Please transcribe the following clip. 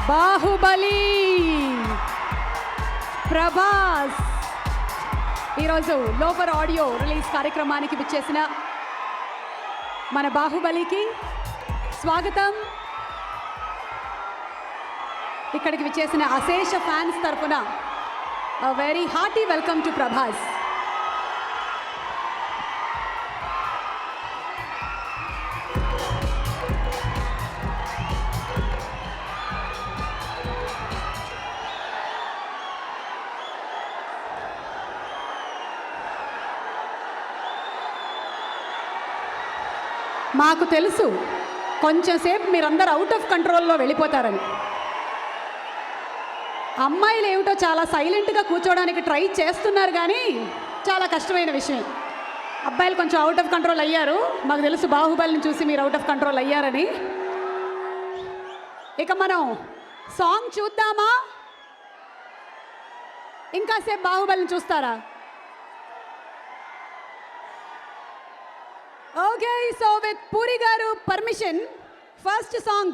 బాహుబలి ప్రభాస్ ఈరోజు loafer audio release కార్యక్రమానికి విచ్చేసిన మన బాహుబలికి స్వాగతం. ఇక్కడికి విచ్చేసిన అశేష ఫ్యాన్స్ తరఫున very hearty welcome to Prabhas. మాకు తెలుసు కొంచెం సేపు మీరందరూ అవుట్ ఆఫ్ కంట్రోల్లో వెళ్ళిపోతారని. అమ్మాయిలు ఏమిటో చాలా సైలెంట్గా కూర్చోవడానికి ట్రై చేస్తున్నారు, కానీ చాలా కష్టమైన విషయం. అబ్బాయిలు కొంచెం అవుట్ ఆఫ్ కంట్రోల్ అయ్యారు. మాకు తెలుసు బాహుబలిని చూసి మీరు అవుట్ ఆఫ్ కంట్రోల్ అయ్యారని. ఇక మనం సాంగ్ చూద్దామా? ఇంకాసేపు బాహుబలిని చూస్తారా? Okay, so with Puri garu permission, first song